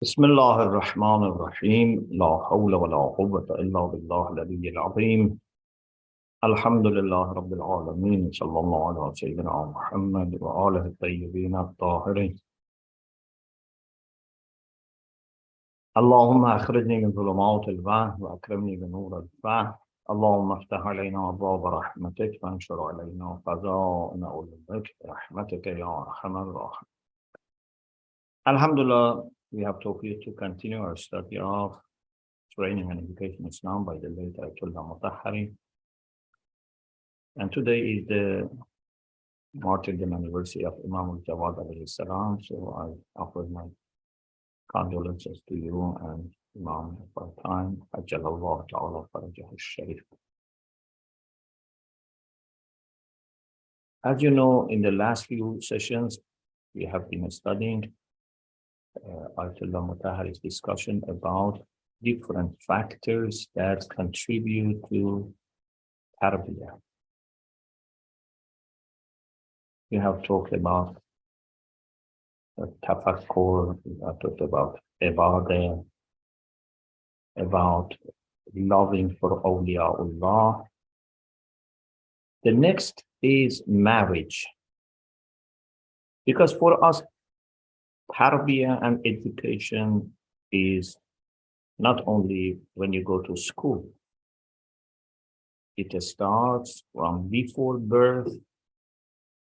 بسم الله الرحمن الرحيم لا حول ولا قوة إلا بالله العلي العظيم الحمد لله رب العالمين صلى الله على سيدنا محمد وآله الطيبين الطاهرين اللهم أخرجني من ظلمات الوهم وأكرمني بنور الفهم اللهم افتح علينا أبواب رحمتك وانشر علينا خزائن علمك برحمتك يا أرحم الراحمين. Alhamdulillah, we have tawfiq to continue our study of Training and Education in Islam by the late Ayatollah Mutahhari. And today is the martyrdom anniversary of Imam al-Jawad alayhi salam. So I offer my condolences to you and Imam for a time. Ajjalallahu ta'ala farajahu sharif. As you know, in the last few sessions, we have been studying Ayatollah Mutahhari's discussion about different factors that contribute to tarbiyah. We have talked about tafakkur, we have talked about ibadah, about loving for awliyaullah. The next is marriage. Because for us, tarbiyah and education is not only when you go to school. It starts from before birth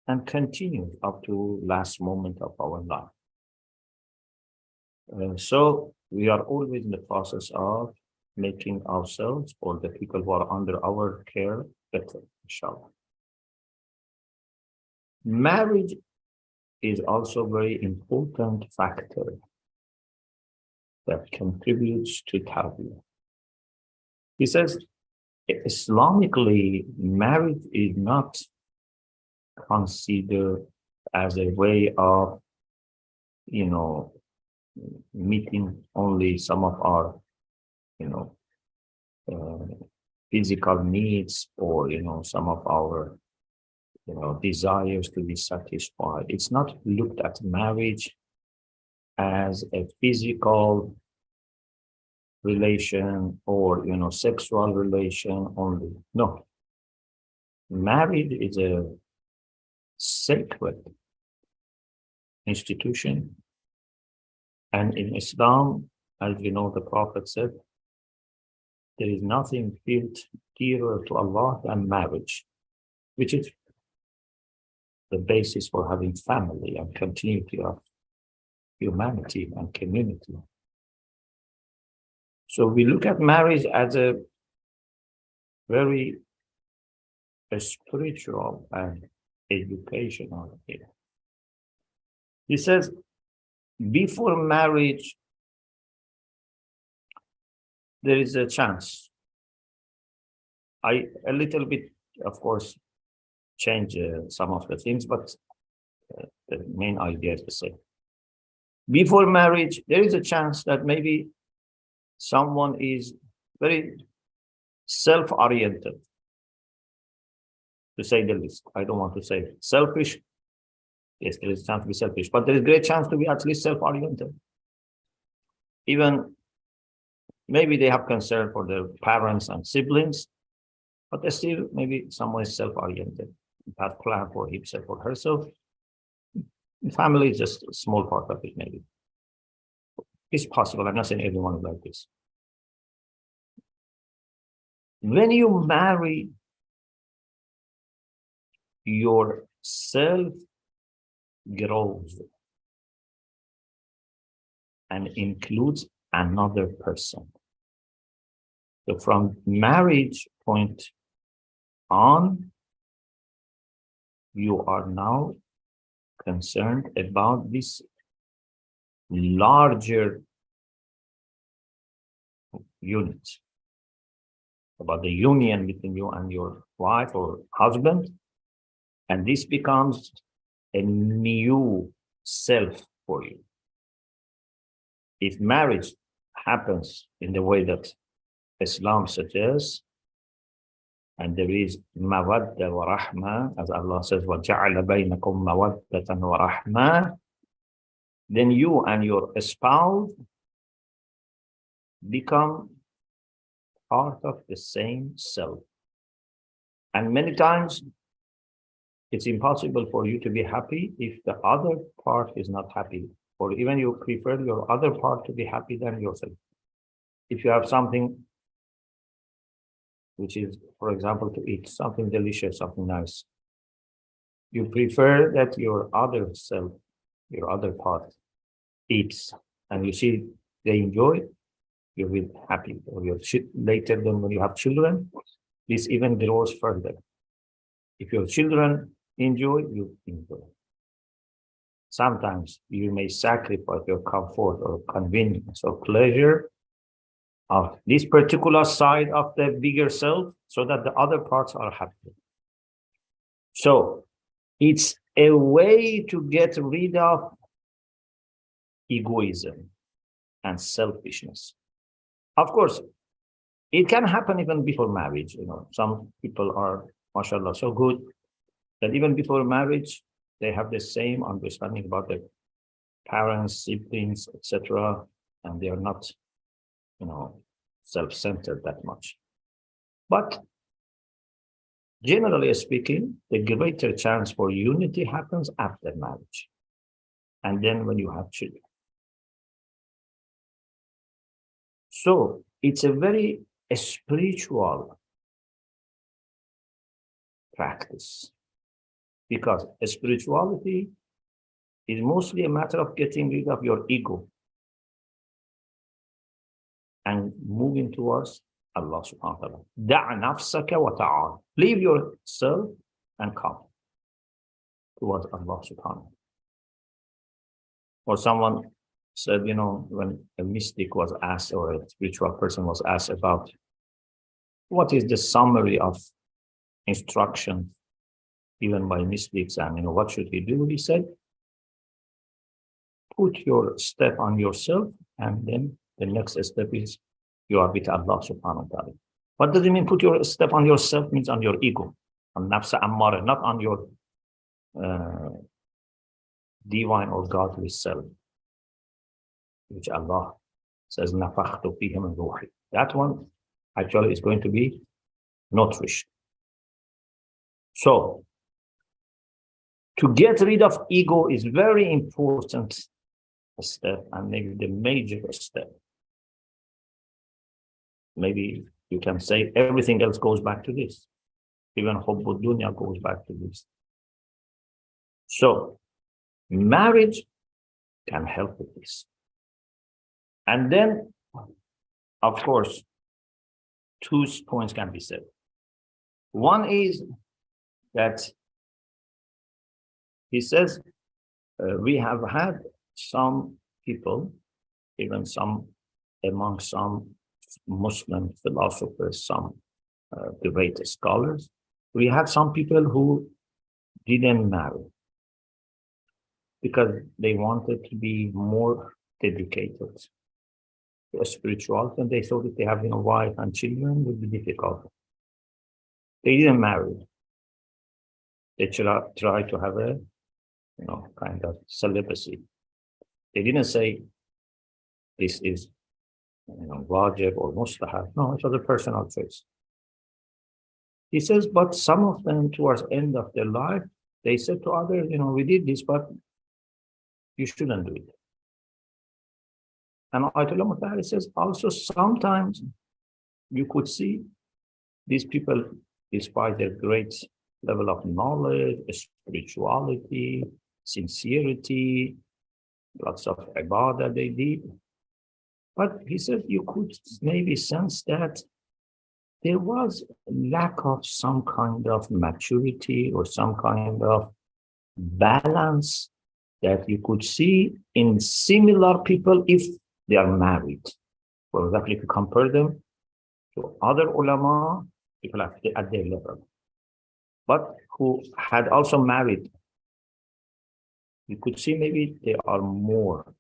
and continues up to last moment of our life. So we are always in the process of making ourselves or the people who are under our care better, inshallah. Marriage is also a very important factor that contributes to tarbiyah. He says, Islamically, marriage is not considered as a way of, meeting only some of our, physical needs or, some of our, desires to be satisfied. It's not looked at marriage as a physical relation or, sexual relation only. No. Marriage is a sacred institution. And in Islam, as you know, the Prophet said, there is nothing felt dearer to Allah than marriage, which is the basis for having family and continuity of humanity and community. So we look at marriage as a very spiritual and educational thing. He says, before marriage, there is a chance. I a little bit, of course, change some of the things, but the main idea is the same. Before marriage, there is a chance that maybe someone is very self-oriented, to say the least. I don't want to say selfish. Yes, there is a chance to be selfish, but there is a great chance to be at least self-oriented. Even maybe they have concern for their parents and siblings, but they still maybe someone is self-oriented, has plan for himself or herself. Family is just a small part of it, maybe. It's possible. I'm not saying everyone is like this. When you marry, your self grows and includes another person. So from marriage point on, you are now concerned about this larger unit, about the union between you and your wife or husband, and this becomes a new self for you. If marriage happens in the way that Islam suggests, and there is mawadda wa rahma, as Allah says, وَجَعَلَ بَيْنَكُمْ مَوَدَّةً وَرَحْمَةً, then you and your spouse become part of the same self. And many times it's impossible for you to be happy if the other part is not happy, or even you prefer your other part to be happy than yourself. If you have something which is, for example, to eat something delicious, something nice, you prefer that your other self, your other part eats, and you see they enjoy, you will be happy. Or later, then when you have children, this even grows further. If your children enjoy, you enjoy. Sometimes you may sacrifice your comfort or convenience or pleasure of this particular side of the bigger self so that the other parts are happy. So it's a way to get rid of egoism and selfishness. Of course, it can happen even before marriage. You know, some people are, mashallah, so good that even before marriage, they have the same understanding about their parents, siblings, etc., and they are not, you know, self-centered that much. But generally speaking, the greater chance for unity happens after marriage, and then when you have children. So it's a very spiritual practice, because spirituality is mostly a matter of getting rid of your ego and moving towards Allah subhanahu wa ta'ala. Da' nafsaka wa ta'al. Leave yourself and come towards Allah subhanahu wa ta'ala. Or someone said, you know, when a mystic was asked, or a spiritual person was asked about what is the summary of instruction given by mystics, and, you know, what should he do? He said, put your step on yourself, and then the next step is you are with Allah subhanahu wa ta'ala. What does it mean, put your step on yourself? Means on your ego, on nafsa ammara, not on your divine or godly self, which Allah says, nafakhtu fihi min ruhi. That one actually is going to be nourished. So, to get rid of ego is very important step, and maybe the major step. Maybe you can say everything else goes back to this. Even hubbud dunya goes back to this. So, marriage can help with this. And then, of course, 2 points can be said. One is that he says, we have had some people, even some among some Muslim philosophers, some great scholars, we had some people who didn't marry because they wanted to be more dedicated to spirituality, and they thought if they have, you know, wife and children, it would be difficult. They didn't marry. They try to have a, you know, kind of celibacy. They didn't say this is, you know, wajib or mustahab. No, it was a personal choice. He says, but some of them towards the end of their life, they said to others, you know, we did this, but you shouldn't do it. And Ayatollah Mutahari says also sometimes you could see these people, despite their great level of knowledge, spirituality, sincerity, lots of ibadah they did. But he said you could maybe sense that there was lack of some kind of maturity or some kind of balance that you could see in similar people if they are married. For example, if you compare them to other ulama, people at their level, but who had also married, you could see maybe they are more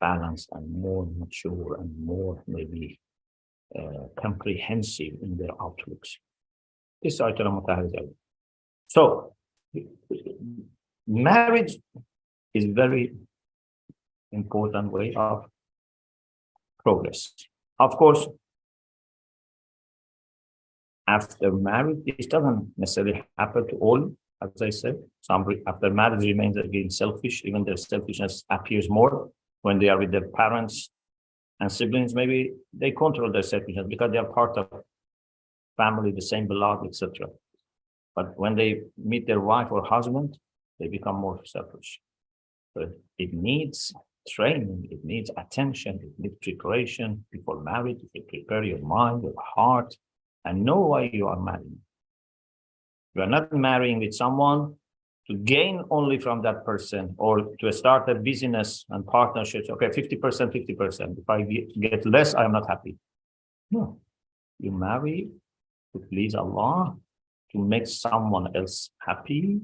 balanced and more mature and more maybe comprehensive in their outlooks. This is Ayatollah Mutahari. So, marriage is very important way of progress. Of course, after marriage, this doesn't necessarily happen to all, as I said. Some after marriage remains again selfish, even their selfishness appears more when they are with their parents and siblings. Maybe they control their selfishness because they are part of family, the same blood, etc. But when they meet their wife or husband, they become more selfish. But it needs training, it needs attention, it needs preparation before marriage. You prepare your mind, your heart, and know why you are marrying. You are not marrying with someone to gain only from that person or to start a business and partnerships. Okay, 50%, 50%. If I get less, I am not happy. No, you marry to please Allah, to make someone else happy,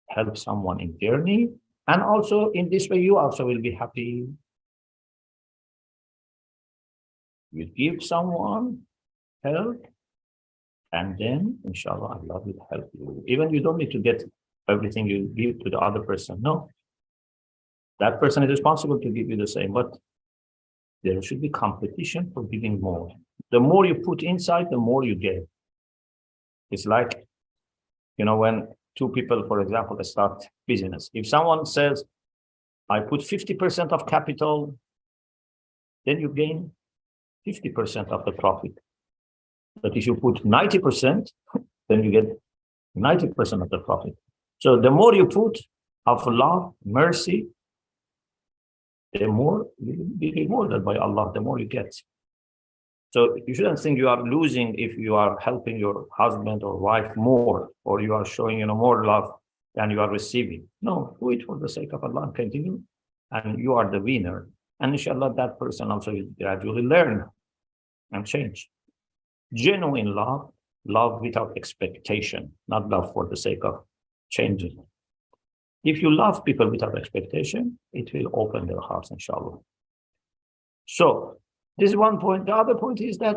help someone in journey, and also in this way, you also will be happy. You give someone help, and then, inshallah, Allah will help you. Even you don't need to get everything you give to the other person. No. That person is responsible to give you the same, but there should be competition for giving more. The more you put inside, the more you get. It's like, when two people, for example, start business. If someone says, I put 50% of capital, then you gain 50% of the profit. But if you put 90%, then you get 90% of the profit. So the more you put of love, mercy, the more you will be rewarded by Allah, the more you get. So you shouldn't think you are losing if you are helping your husband or wife more, or you are showing more love than you are receiving. No, do it for the sake of Allah, continue, and you are the winner. And inshallah, that person also will gradually learn and change. Genuine love, love without expectation, not love for the sake of changing. If you love people without expectation, it will open their hearts, inshallah. So, this is one point. The other point is that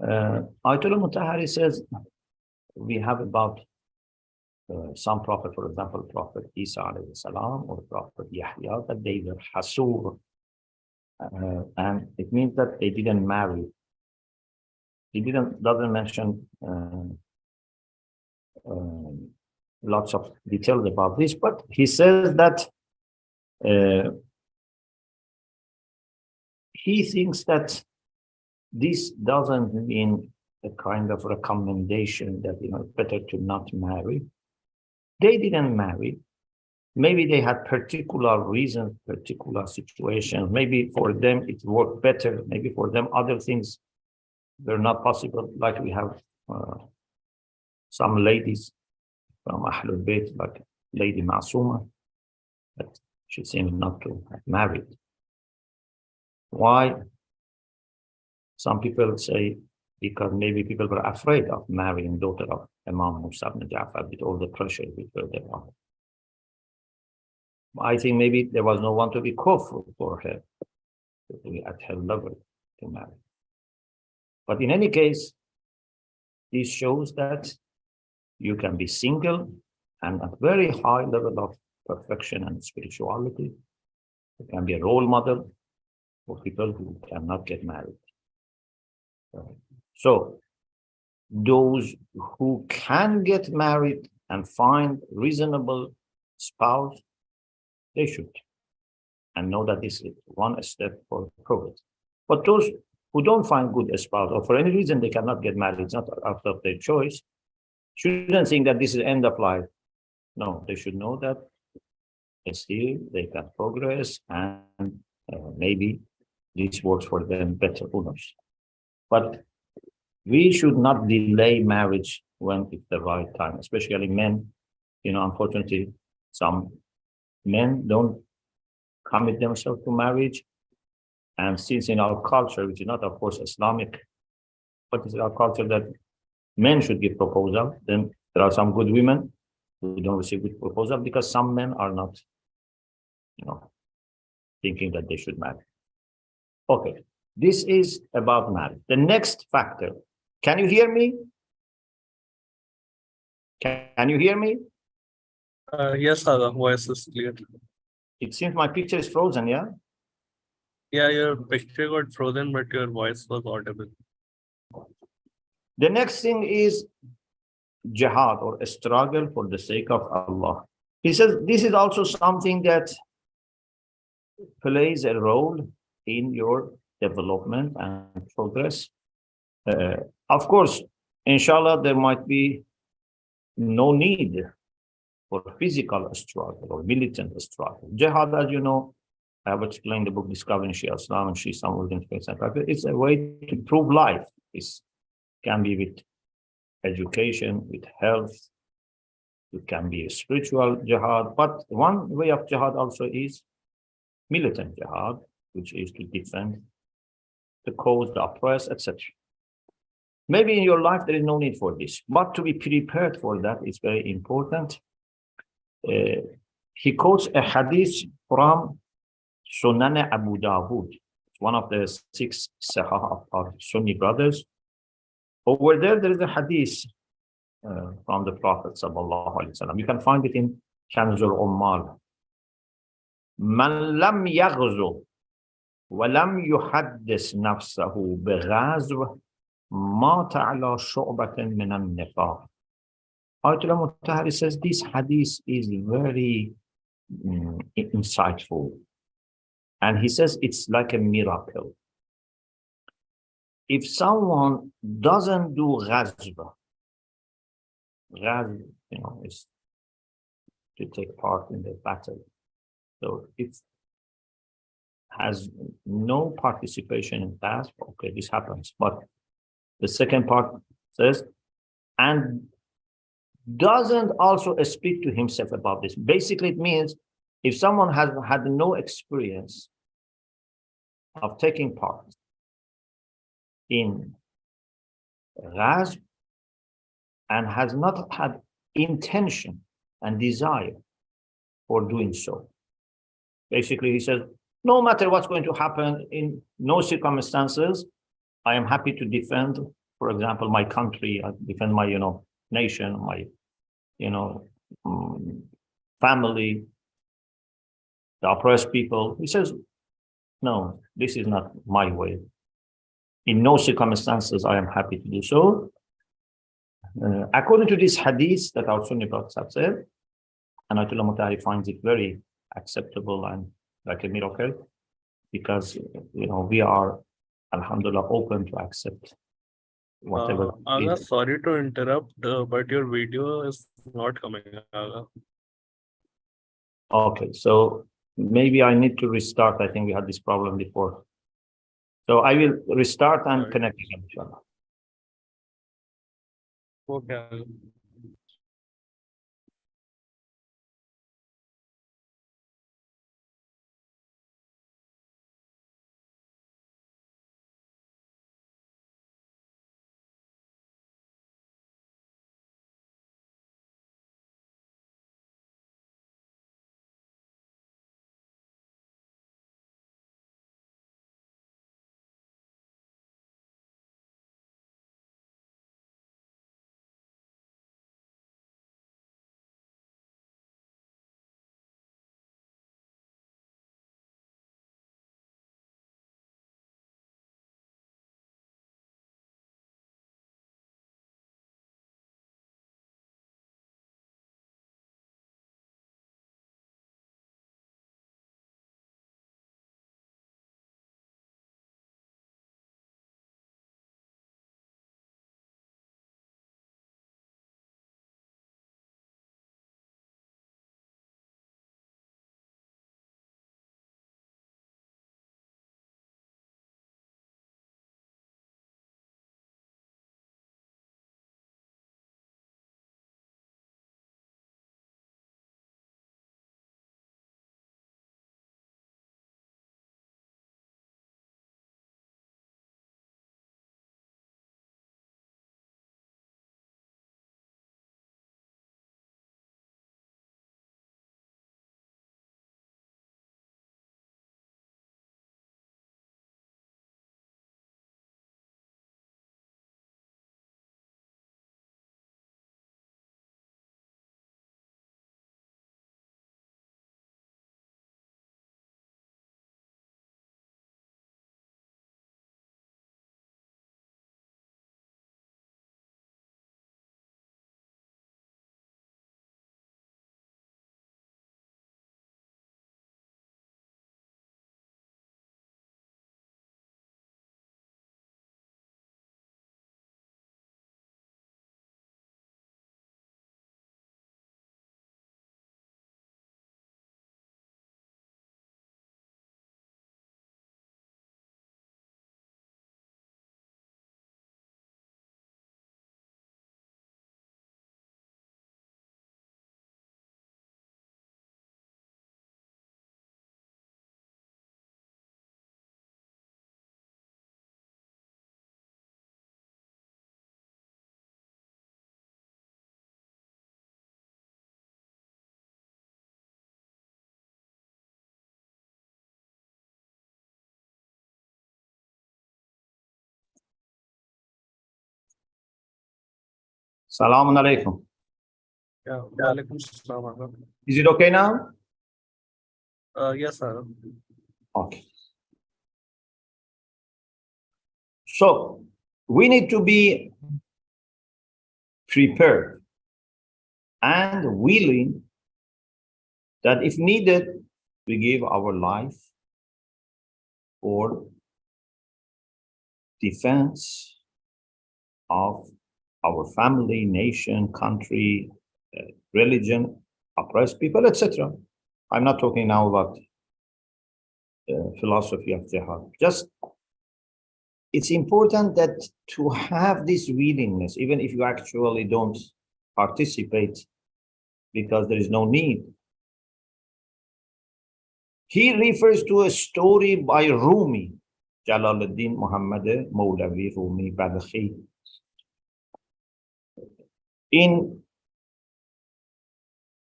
Ayatollah Mutahari says we have about some prophet, for example, Prophet Isa alayhi salam or Prophet Yahya, that they were hasur. And it means that they didn't marry. He doesn't mention lots of details about this, but he says that he thinks that this doesn't mean a kind of recommendation that it's better to not marry. They didn't marry. Maybe they had particular reasons, particular situations. Maybe for them it worked better. Maybe for them other things were not possible. Like we have some ladies from Ahlul Bayt, like Lady Masuma, but she seems not to have married. Why? Some people say because maybe people were afraid of marrying daughter of Imam Musa ibn Ja'far with all the pressure which were there on. I think maybe there was no one to be kufr for her, to be at her level to marry. But in any case, this shows that you can be single and at very high level of perfection and spirituality. You can be a role model for people who cannot get married. So those who can get married and find reasonable spouse, they should, and know that this is one step for progress. But those who don't find good spouse, or for any reason they cannot get married, it's not out of their choice, shouldn't think that this is the end of life. No, they should know that still they can progress, and maybe this works for them better, who knows. But we should not delay marriage when it's the right time, especially men. Unfortunately, some men don't commit themselves to marriage. And since in our culture, which is not, of course, Islamic, but it's our culture that men should give proposal, then there are some good women who don't receive good proposal because some men are not, thinking that they should marry. Okay, this is about marriage. The next factor, can you hear me? Can you hear me? Yes, sir, voice is clear. It seems my picture is frozen, yeah? Yeah, your picture got frozen, but your voice was audible. The next thing is jihad, or a struggle for the sake of Allah. He says this is also something that plays a role in your development and progress. Of course, inshallah, there might be no need for physical struggle or militant struggle. Jihad, as you know, I have explained the book Discovering Shia Islam and Shia Islam within Space and Practice. It's a way to improve life. It can be with education, with health. It can be a spiritual jihad. But one way of jihad also is militant jihad, which is to defend the cause, the oppressed, etc. Maybe in your life there is no need for this, but to be prepared for that is very important. He quotes a hadith from Sunan Abu Dawood, one of the 6 Sahih of our Sunni brothers. Over there is a hadith from the Prophet sallallahu alaihi wasallam. You can find it in Kanzul Ummal. Man lam yaghzu wa lam yuhaddis nafsahu bighazw mata ala shu'batin min an-nifaq. Ayatollah Mutahari says this hadith is very insightful. And he says it's like a miracle. If someone doesn't do ghazwa, is to take part in the battle. So it has no participation in that, okay, this happens. But the second part says, and doesn't also speak to himself about this. Basically, it means if someone has had no experience of taking part in ghazw and has not had intention and desire for doing so. Basically, he says, no matter what's going to happen, in no circumstances, I am happy to defend, for example, my country, defend my, nation, my, family, the oppressed people. He says, no, this is not my way. In no circumstances, I am happy to do so. According to this hadith that our Sunni brothers have said, and Ayatollah Mutahari finds it very acceptable and like a miracle, because we are, alhamdulillah, open to accept whatever. Aga, sorry to interrupt, but your video is not coming. Aga. Okay, so maybe I need to restart. I think we had this problem before. So I will restart and connect again, inshallah. Okay. Salaam alaikum. Yeah, walaikum salam. Is it okay now? Yes, sir. Okay. So we need to be prepared and willing that if needed, we give our life for defense of our family, nation, country, religion, oppressed people, etc. I'm not talking now about philosophy of jihad. Just it's important that to have this willingness, even if you actually don't participate because there is no need. He refers to a story by Rumi, Jalaluddin Muhammad Mawlavi Rumi Balkhi. In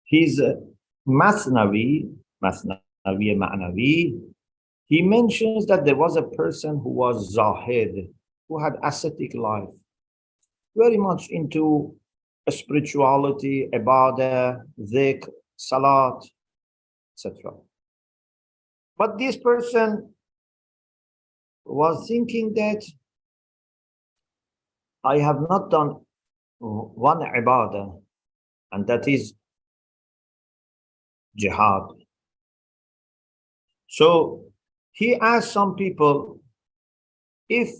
his Masnavi, Ma'navi, he mentions that there was a person who was Zahid, who had ascetic life, very much into spirituality, ibadah, dhikr, salat, etc. But this person was thinking that I have not done one ibadah, and that is jihad. So he asked some people, if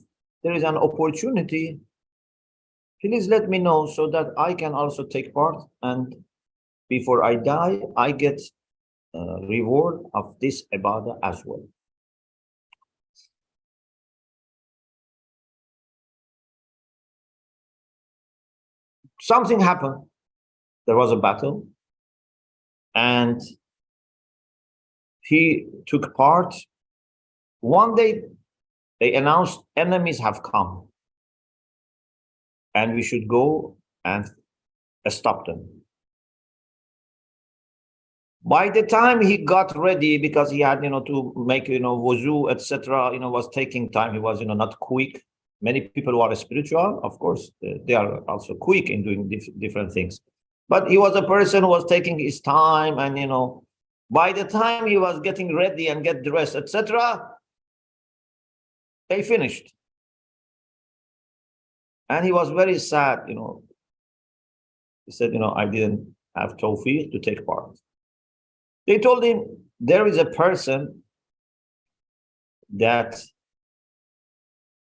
there is an opportunity, please let me know so that I can also take part, and before I die, I get reward of this ibadah as well. Something happened. There was a battle, and he took part. One day, they announced enemies have come, and we should go and stop them. By the time he got ready, because he had, to make, wuzu, etc., was taking time. He was, not quick. Many people who are spiritual, of course, they are also quick in doing different things. But he was a person who was taking his time, and, by the time he was getting ready and get dressed, etc., they finished. And he was very sad, He said, I didn't have tawfiq to take part. They told him, there is a person that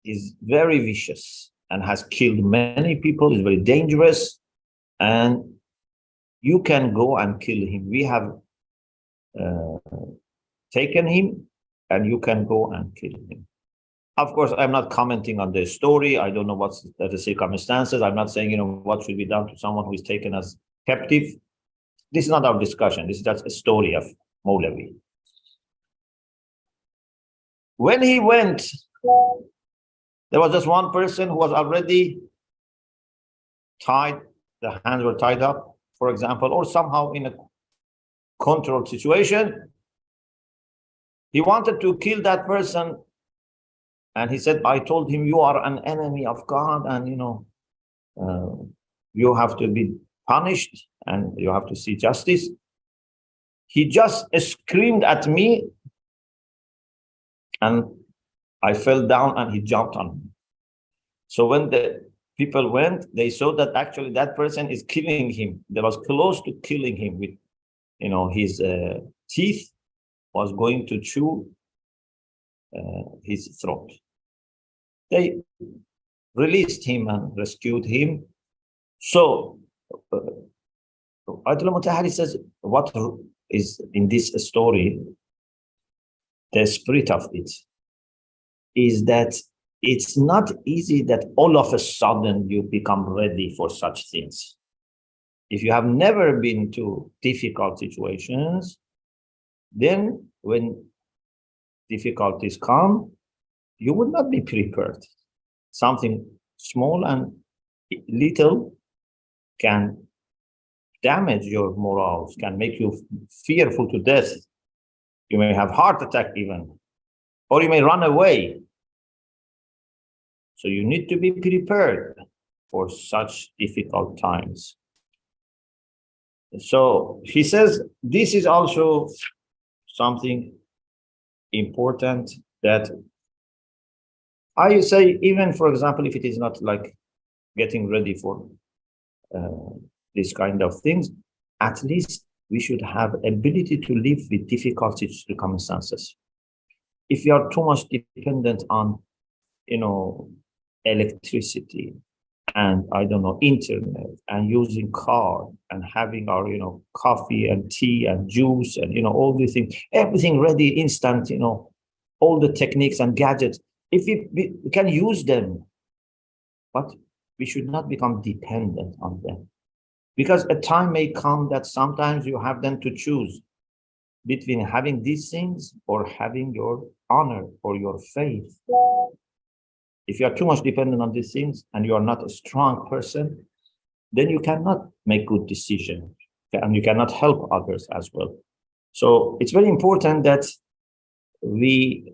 is very vicious and has killed many people, is very dangerous, and you can go and kill him. We have taken him, and you can go and kill him. Of course, I'm not commenting on the story. I don't know what's the circumstances. I'm not saying, what should be done to someone who is taken as captive. This is not our discussion. This is just a story of Mawlavi. When he went, there was just one person who was already tied. The hands were tied up, for example, or somehow in a controlled situation. He wanted to kill that person. And he said, I told him, you are an enemy of God, and, you have to be punished, and you have to see justice. He just screamed at me, and I fell down, and he jumped on me. So when the people went, they saw that actually that person is killing him. They was close to killing him with, his teeth was going to chew his throat. They released him and rescued him. So Ayatollah Mutahari says, what is in this story, the spirit of it, is that it's not easy that all of a sudden you become ready for such things. If you have never been to difficult situations, then when difficulties come, you would not be prepared. Something small and little can damage your morals, can make you fearful to death. You may have heart attack even, or you may run away. So you need to be prepared. for such difficult times. So he says this is also something important that I say, even for example, if it is not like getting ready for this kind of things, at least we should have ability to live with difficult circumstances. If you are too much dependent on, electricity and I don't know, internet and using car and having our, coffee and tea and juice and, all these things, everything ready, instant, all the techniques and gadgets, if we can use them, but we should not become dependent on them. Because a time may come that sometimes you have then to choose between having these things or having your honor or your faith. If you are too much dependent on these things and you are not a strong person, then you cannot make good decisions and you cannot help others as well. So it's very important that we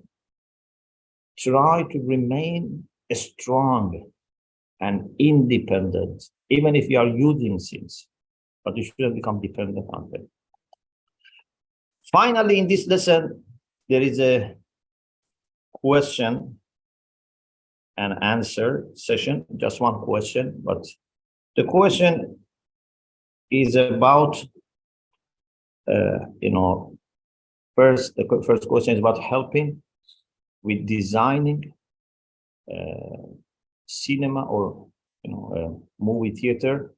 try to remain strong and independent, even if you are using things, but you shouldn't become dependent on them. Finally, in this lesson, there is a question and answer session, just one question, but the question is about, the first question is about helping with designing cinema or movie theater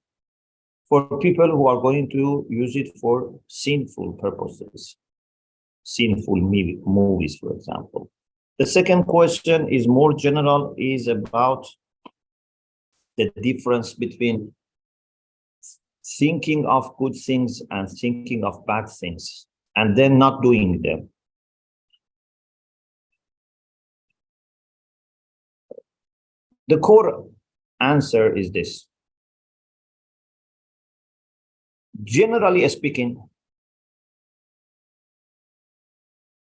for people who are going to use it for sinful purposes, sinful movies, for example. The second question is more general, is about the difference between thinking of good things and thinking of bad things, and then not doing them. The core answer is this. Generally speaking,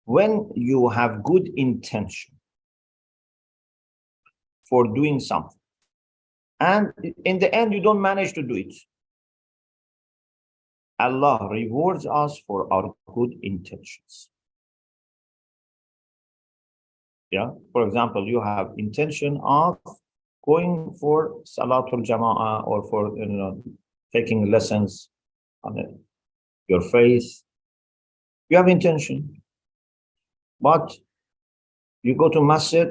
when you have good intention for doing something, and in the end you don't manage to do it, Allah rewards us for our good intentions. Yeah, for example, you have intention of going for Salatul Jama'ah or for taking lessons on your faith. You have intention, but you go to masjid,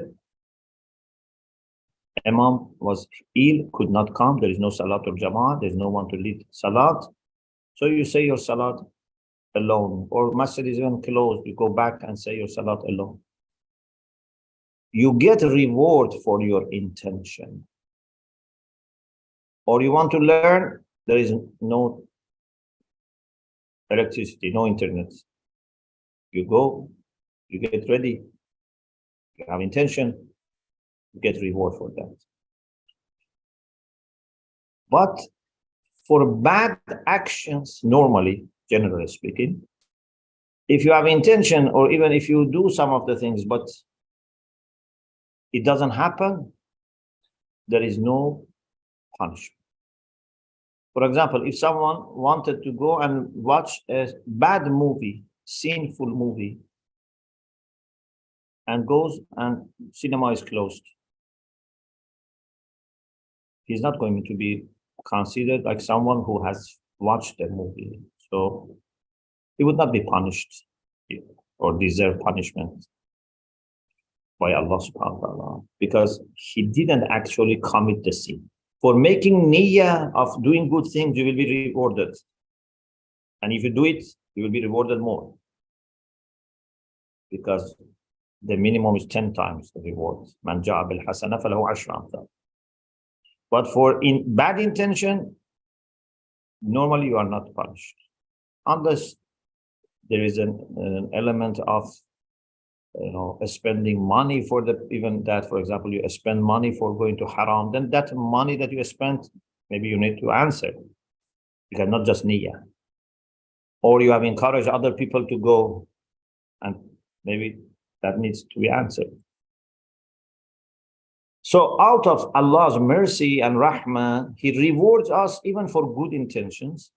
Imam was ill, could not come, there is no Salatul Jama'ah, there is no one to lead Salat, so you say your Salat alone, or masjid is even closed, you go back and say your Salat alone. You get a reward for your intention. Or you want to learn, there is no electricity, no internet. You go, you get ready, you have intention, you get reward for that. But for bad actions, normally, generally speaking, if you have intention, or even if you do some of the things, but it doesn't happen, there is no punishment. For example, if someone wanted to go and watch a bad movie, sinful movie, and goes and cinema is closed, he's not going to be considered like someone who has watched the movie. So he would not be punished or deserve punishment by Allah subhanahu wa ta'ala, because he didn't actually commit the sin. For making niyyah of doing good things, you will be rewarded. And if you do it, you will be rewarded more. Because the minimum is 10 times the reward. Man ja'a bil hasana falahu ashra amthal. But for bad intention, normally you are not punished. Unless there is an element of spending money for even that, for example, you spend money for going to haram, then that money that you spent, maybe you need to answer. You cannot just niyyah. Or you have encouraged other people to go, and maybe that needs to be answered. So out of Allah's mercy and rahmah, He rewards us even for good intentions.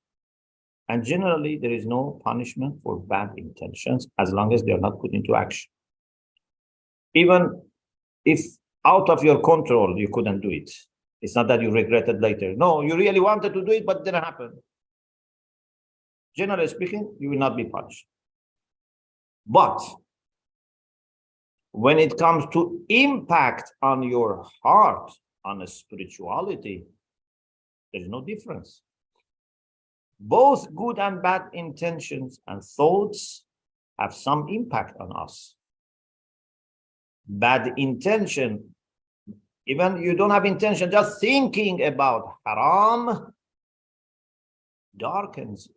And generally, there is no punishment for bad intentions as long as they are not put into action. Even if out of your control, you couldn't do it. It's not that you regret it later. No, you really wanted to do it, but it didn't happen. Generally speaking, you will not be punished. But when it comes to impact on your heart, on a spirituality, there is no difference. Both good and bad intentions and thoughts have some impact on us. Bad intention, even you don't have intention, just thinking about haram darkens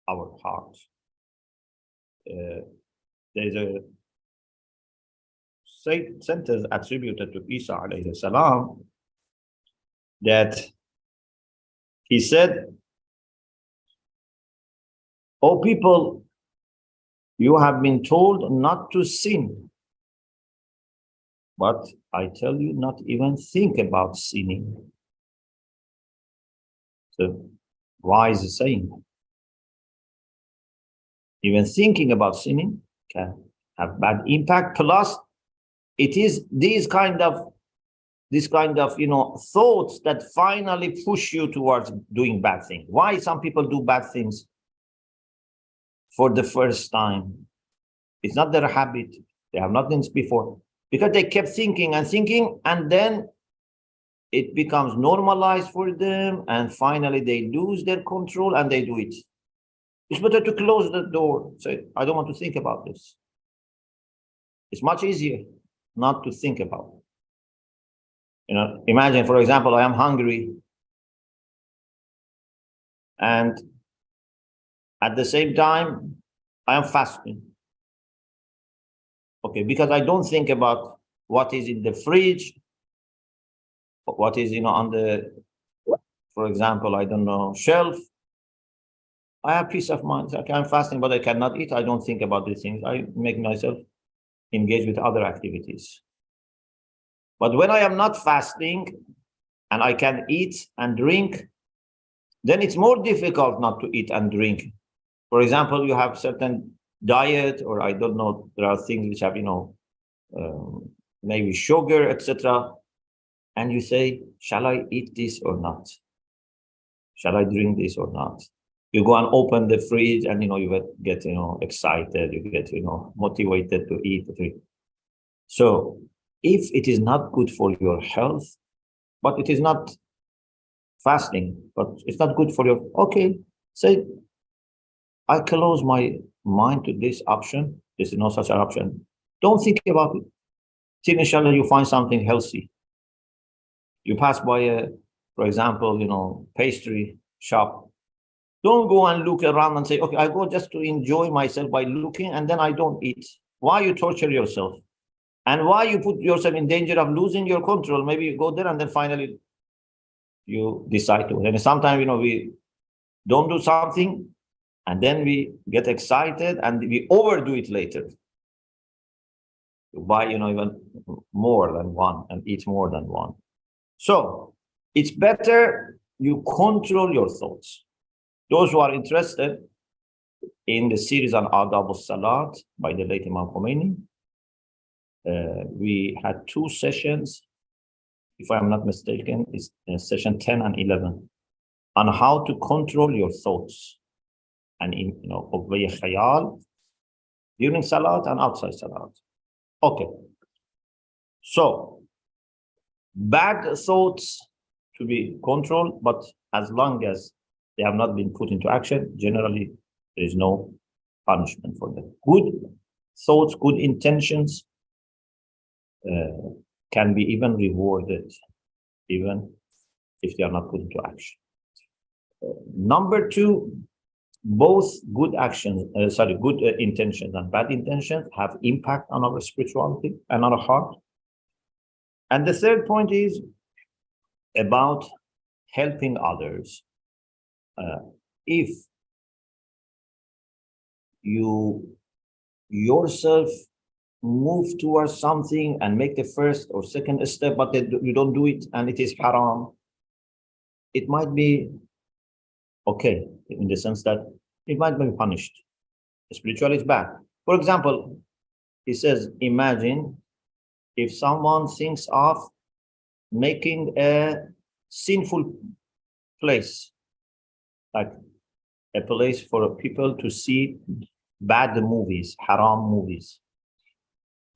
our heart. There's a sentence attributed to Isa alayhi salam that he said, "O people, you have been told not to sin, but I tell you not even think about sinning." So wise saying. Even thinking about sinning can have bad impact. Plus, it is these kind of thoughts that finally push you towards doing bad things. Why some people do bad things for the first time? It's not their habit. They have not done this before. Because they kept thinking and thinking, and then it becomes normalized for them, and finally they lose their control and they do it. It's better to close the door. Say, I don't want to think about this. It's much easier not to think about it. Imagine, for example, I am hungry, and at the same time, I am fasting. Okay, because I don't think about what is in the fridge, what is on the, for example, I don't know, shelf. I have peace of mind. Okay, I'm fasting, but I cannot eat. I don't think about these things. I make myself engage with other activities. But when I am not fasting and I can eat and drink, then it's more difficult not to eat and drink. For example, you have certain diet, or I don't know, there are things which have, maybe sugar, etc. And you say, shall I eat this or not? Shall I drink this or not? You go and open the fridge and, you get, excited, you get, motivated to eat. So if it is not good for your health, but it is not fasting, but it's not good for your, okay, say, I close my mind to this option. This is no such an option. Don't think about it. Till inshallah you find something healthy. You pass by a, for example, pastry shop. Don't go and look around and say, okay, I go just to enjoy myself by looking, and then I don't eat. Why you torture yourself? And why you put yourself in danger of losing your control? Maybe you go there and then finally you decide to. And sometimes, we don't do something and then we get excited and we overdo it later. You buy, even more than one and eat more than one. So it's better you control your thoughts. Those who are interested in the series on Adab al-Salat by the late Imam Khomeini, we had 2 sessions, if I'm not mistaken, it's session 10 and 11, on how to control your thoughts and obey khayal during Salat and outside Salat. Okay. So, bad thoughts to be controlled, but as long as they have not been put into action, generally there is no punishment for them. Good thoughts, good intentions can be even rewarded, even if they are not put into action. Number 2, both good actions, good intentions and bad intentions have impact on our spirituality and our heart. And the third point is about helping others. If you yourself move towards something and make the first or second step, but you don't do it and it is haram, it might be okay in the sense that it might be punished. Spiritual is bad. For example, he says, imagine if someone thinks of making a sinful place, like a place for people to see bad movies, haram movies.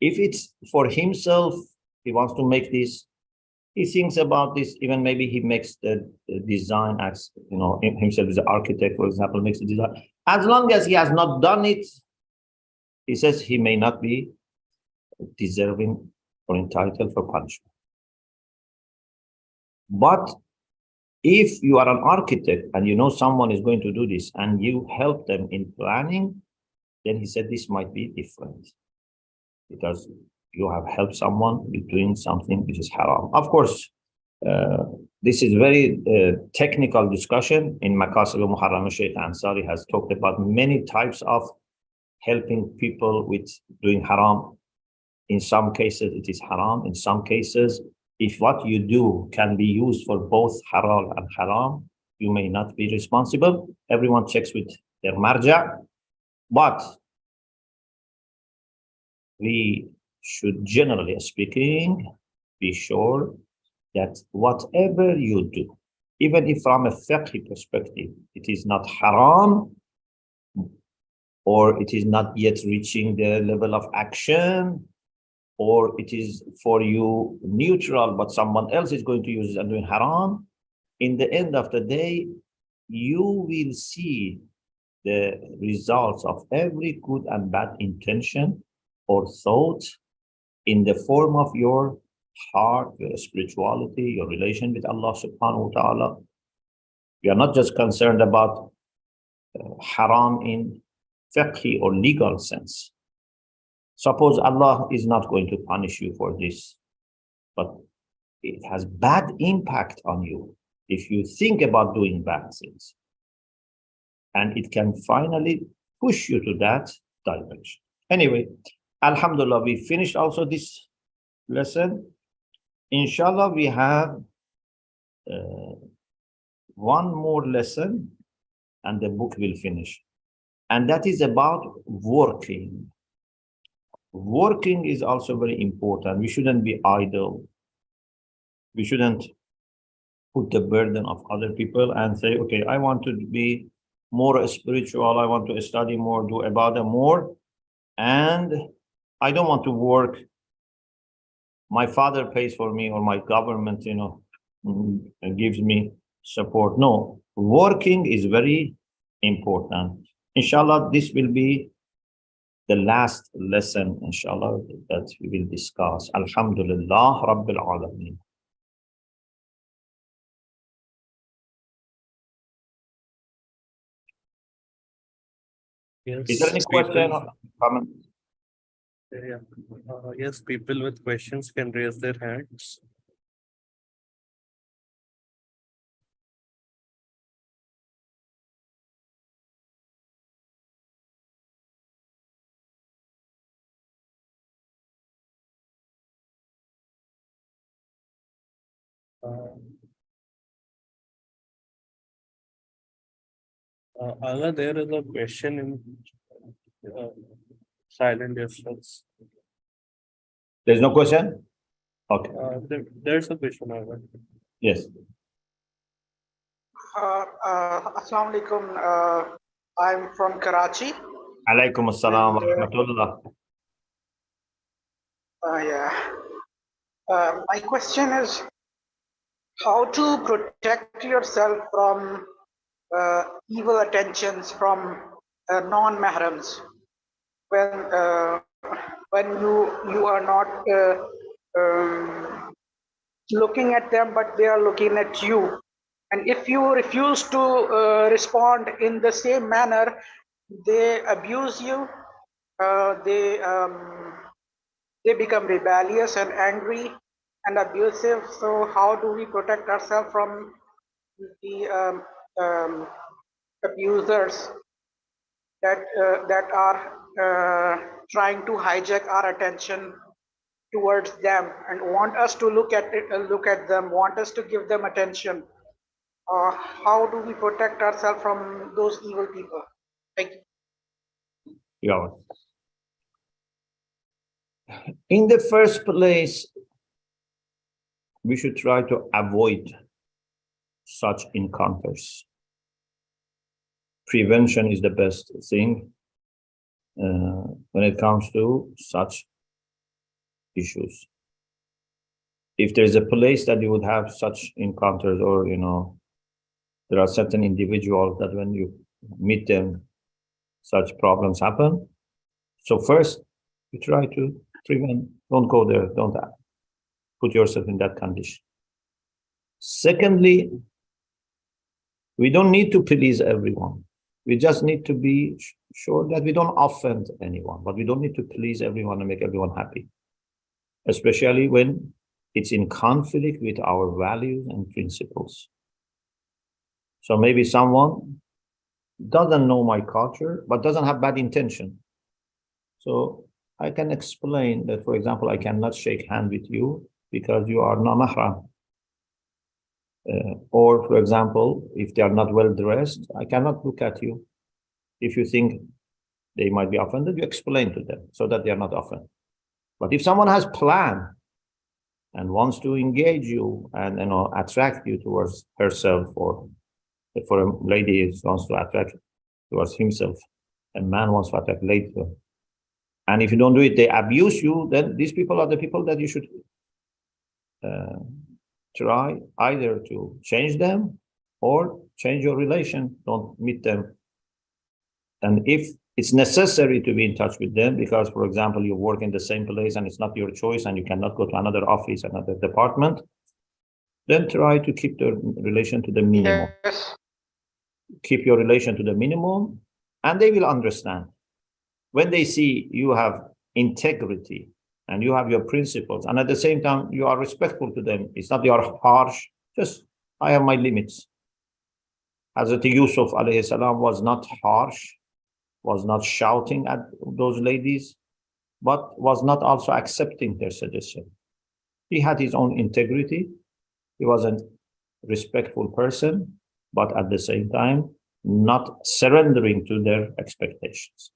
If it's for himself, he wants to make this, he thinks about this, even maybe he makes the design as, himself as an architect, for example, makes the design. As long as he has not done it, he says he may not be deserving or entitled for punishment. But if you are an architect and you know someone is going to do this and you help them in planning, then he said this might be different because you have helped someone with doing something which is haram. Of course, this is very technical discussion. In Maqasid al-Muharram, Shaykh Ansari has talked about many types of helping people with doing haram. In some cases, it is haram. In some cases, if what you do can be used for both halal and haram, you may not be responsible. Everyone checks with their marja. But we should, generally speaking, be sure that whatever you do, even if from a fiqh perspective, it is not haram, or it is not yet reaching the level of action, or it is for you neutral, but someone else is going to use it and doing haram, in the end of the day, you will see the results of every good and bad intention or thought in the form of your heart, your spirituality, your relation with Allah subhanahu wa ta'ala. We are not just concerned about haram in fiqh or legal sense. Suppose Allah is not going to punish you for this, but it has bad impact on you if you think about doing bad things. And it can finally push you to that direction. Anyway, Alhamdulillah, we finished also this lesson. Inshallah, we have one more lesson and the book will finish. And that is about working. Working is also very important. We shouldn't be idle. We shouldn't put the burden of other people and say, okay, I want to be more spiritual. I want to study more, do ibadah more. And I don't want to work. My father pays for me or my government, gives me support. No, working is very important. Inshallah, this will be the last lesson, inshallah, that we will discuss. Alhamdulillah, Rabbil Alameen. Yes, Is there any question or comment? Yeah. Yes, people with questions can raise their hands. Allah, there is a question in silent yourselves. There's no question? Okay. There's a question, Allah. Yes. Assalamu alaikum. I'm from Karachi. Alaikum assalam wa rahmatullah. My question is how to protect yourself from evil attentions from non-mahrams when you are not looking at them, but they are looking at you. And if you refuse to respond in the same manner, they abuse you, they become rebellious and angry and abusive. So how do we protect ourselves from the abusers that are trying to hijack our attention towards them and want us to look at it, look at them, want us to give them attention. How do we protect ourselves from those evil people? Thank you. Yeah. In the first place, we should try to avoid such encounters. Prevention is the best thing when it comes to such issues. If there is a place that you would have such encounters, or there are certain individuals that when you meet them, such problems happen. So first, you try to prevent. Don't go there. Don't put yourself in that condition. Secondly, we don't need to please everyone. We just need to be sure that we don't offend anyone, but we don't need to please everyone and make everyone happy, especially when it's in conflict with our values and principles. So maybe someone doesn't know my culture, but doesn't have bad intention. So I can explain that, for example, I cannot shake hands with you because you are not mahram. Or, for example, if they are not well dressed, I cannot look at you. If you think they might be offended, you explain to them so that they are not offended. But if someone has plan and wants to engage you and attract you towards herself, or for a lady wants to attract towards himself, a man wants to attract lady, and if you don't do it, they abuse you, then these people are the people that you should try either to change them or change your relation. Don't meet them. And if it's necessary to be in touch with them because, for example, you work in the same place and it's not your choice and you cannot go to another office, another department, then try to keep the relation to the minimum. Yes. Keep your relation to the minimum, and they will understand. When they see you have integrity and you have your principles, and at the same time you are respectful to them, it's not you are harsh, just I have my limits. Hazrat Yusuf alayhi salam was not harsh, was not shouting at those ladies, but was not also accepting their suggestion. He had his own integrity. He was a respectful person, but at the same time, not surrendering to their expectations.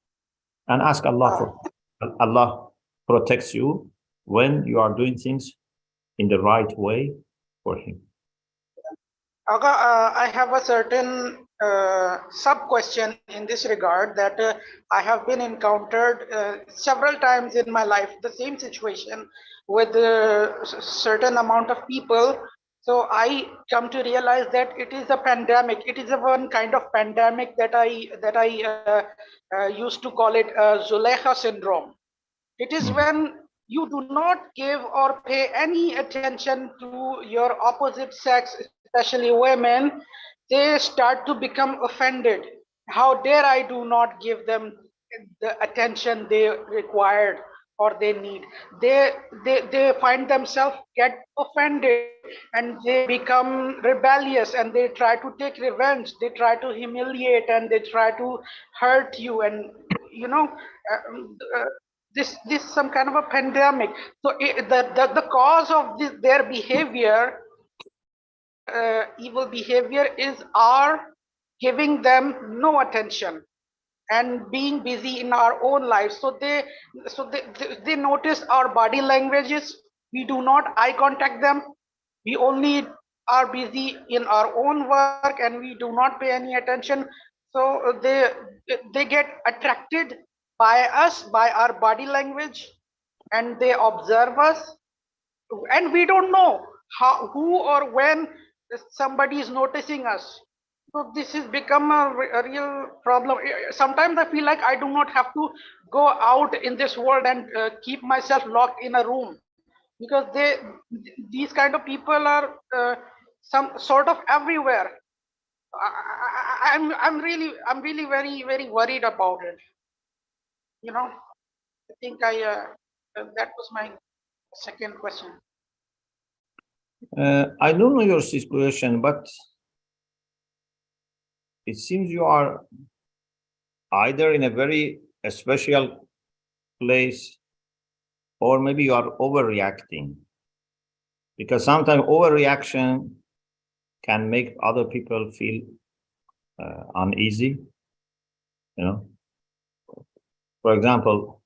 And ask Allah for Allah protects you when you are doing things in the right way for Him. Aga, I have a certain sub-question in this regard that I have been encountered several times in my life, the same situation with a certain amount of people. So I come to realize that it is a pandemic. It is a one kind of pandemic that I used to call it Zulekha syndrome. It is when you do not give or pay any attention to your opposite sex, especially women, they start to become offended. How dare I do not give them the attention they required or they need? They find themselves get offended and they become rebellious and they try to take revenge. They try to humiliate and they try to hurt you, and this some kind of a pandemic. So the cause of their behavior, evil behavior, is our giving them no attention and being busy in our own lives. So they notice our body languages. We do not eye contact them. We only are busy in our own work and we do not pay any attention. So they get attracted by us, by our body language, and they observe us, and we don't know who or when somebody is noticing us. So this has become a real problem. Sometimes I feel like I do not have to go out in this world and keep myself locked in a room, because these kind of people are some sort of everywhere. I'm really very very worried about it. I think that was my second question. I don't know your situation, but it seems you are either in a very special place, or maybe you are overreacting. Because sometimes overreaction can make other people feel uneasy. You know, for example,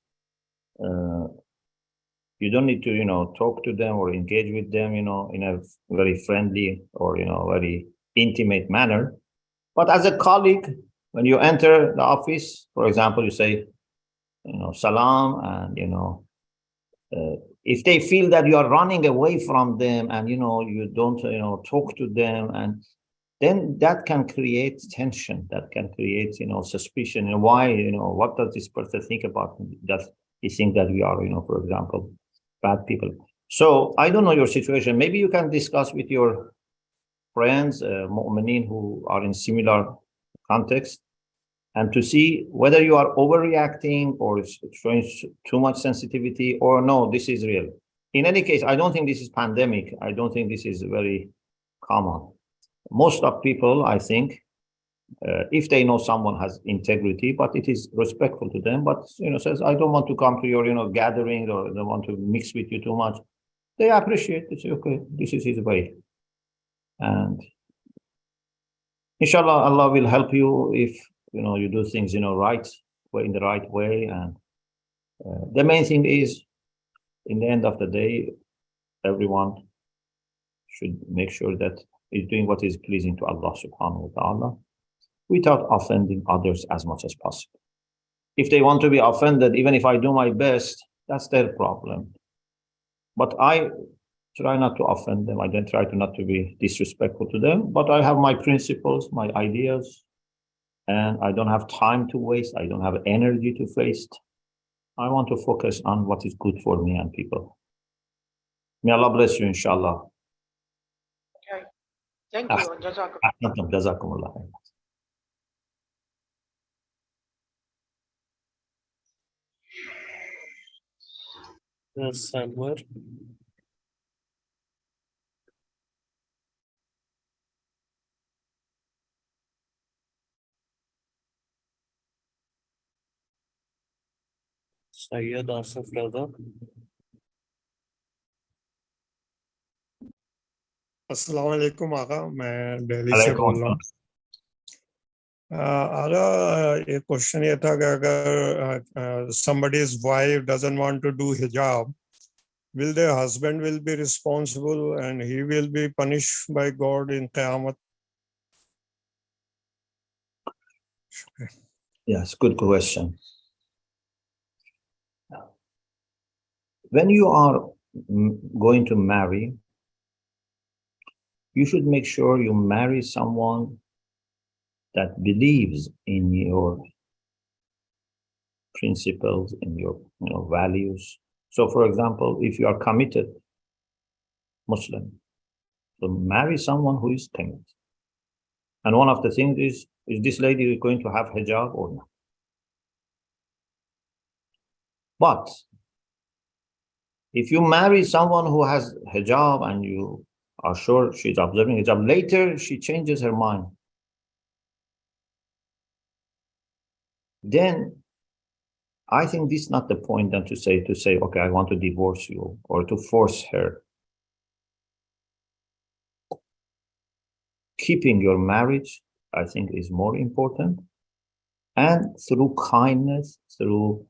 you don't need to, talk to them or engage with them, in a very friendly or, very intimate manner. But as a colleague, when you enter the office, for example, you say, salam, and, if they feel that you are running away from them and, you don't, talk to them, and then that can create tension, that can create, suspicion. And why, what does this person think about me? Does he think that we are, for example, bad people? So I don't know your situation. Maybe you can discuss with your friends, mu'mineen, who are in similar context, and to see whether you are overreacting or showing too much sensitivity, or no, this is real. In any case, I don't think this is pandemic. I don't think this is very common. Most of people, I think, if they know someone has integrity, but it is respectful to them, but, says, I don't want to come to your, gathering, or don't want to mix with you too much. They appreciate it. Say, okay, this is his way. And inshallah, Allah will help you if, you do things, right way, in the right way. And the main thing is, in the end of the day, everyone should make sure that he's doing what is pleasing to Allah subhanahu wa ta'ala, without offending others as much as possible. If they want to be offended, even if I do my best, that's their problem. But I try not to offend them. I don't try to not to be disrespectful to them, but I have my principles, my ideas, and I don't have time to waste. I don't have energy to waste. I want to focus on what is good for me and people. May Allah bless you, inshallah. Okay. Thank you. Jazakallah. Jazakumullah. Yes, Anwar. Syed Asif Raza. अस्सलाम वालेकुम आगा, मैं दिल्ली से बोल रहा हूँ। आगा, एक question ये था कि अगर somebody's wife doesn't want to do hijab, will their husband will be responsible and he will be punished by God in Qiyamah? Yes, good question. When you are going to marry, you should make sure you marry someone that believes in your principles, in your values. So, for example, if you are committed Muslim, so marry someone who is committed. And one of the things is this lady going to have hijab or not? But if you marry someone who has hijab and you are sure she's observing hijab, later she changes her mind, then I think this is not the point then to say, okay, I want to divorce you, or to force her. Keeping your marriage, I think, is more important. And through kindness, through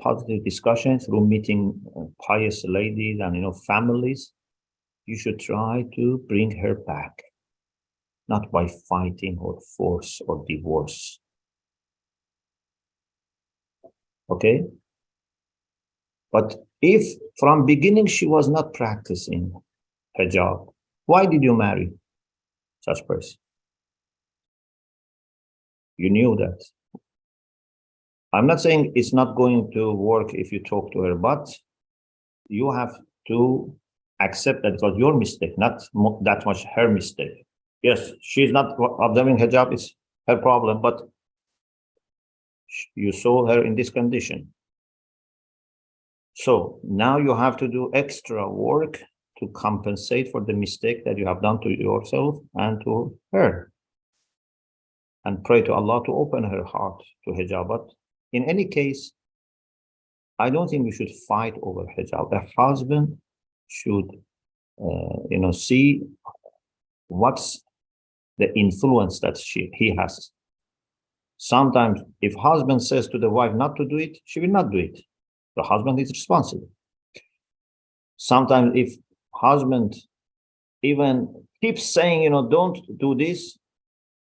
positive discussion, through meeting pious ladies and families, you should try to bring her back, not by fighting or force or divorce. Okay? But if from beginning she was not practicing hijab, why did you marry such person? You knew that. I'm not saying it's not going to work if you talk to her, but you have to accept that it was your mistake, not that much her mistake. Yes, she's not observing hijab, it's her problem, but you saw her in this condition. So now you have to do extra work to compensate for the mistake that you have done to yourself and to her. And pray to Allah to open her heart to hijab. But in any case, I don't think we should fight over hijab. A husband should, see what's the influence that he has. Sometimes if husband says to the wife not to do it, she will not do it. The husband is responsible. Sometimes if husband even keeps saying, don't do this,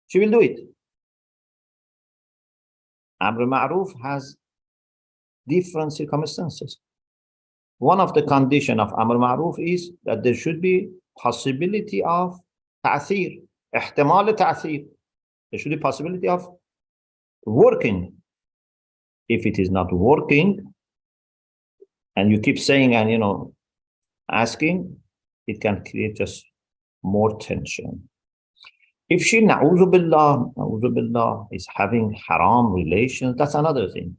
she will do it. Amr Ma'ruf has different circumstances. One of the conditions of Amr Ma'ruf is that there should be possibility of ta'thir, ihtimal ta'thir. There should be possibility of working. If it is not working, and you keep saying and asking, it can create just more tension. If she, na'udhu billah, is having haram relations, that's another thing.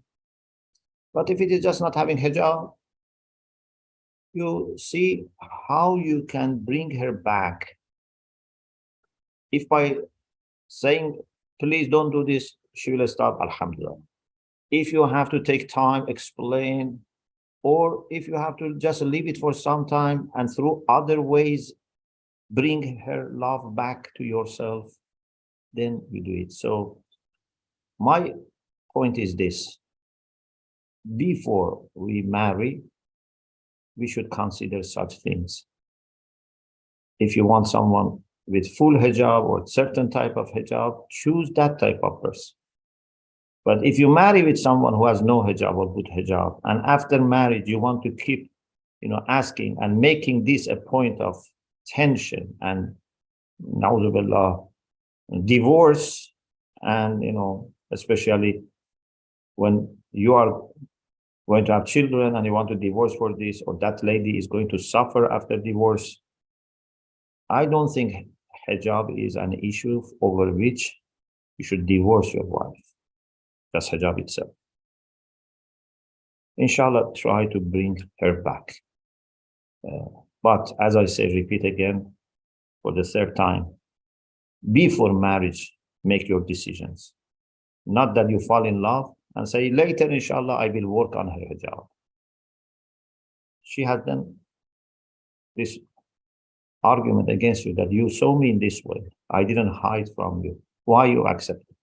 But if it is just not having hijab, you see how you can bring her back. If by saying, please don't do this, she will stop, alhamdulillah. If you have to take time, explain, or if you have to just leave it for some time and through other ways, bring her love back to yourself, then you do it. So my point is this: before we marry, we should consider such things. If you want someone with full hijab or certain type of hijab, choose that type of person. But if you marry with someone who has no hijab or good hijab, and after marriage you want to keep, asking and making this a point of tension and, na'udhu billah, divorce, and especially when you are going to have children and you want to divorce for this, or that lady is going to suffer after divorce, I don't think hijab is an issue over which you should divorce your wife. That's hijab itself. Inshallah, try to bring her back. But as I say, repeat again for the third time, before marriage, make your decisions. Not that you fall in love and say, later, inshallah, I will work on her hijab. She had done this argument against you that you saw me in this way. I didn't hide from you. Why you accept it?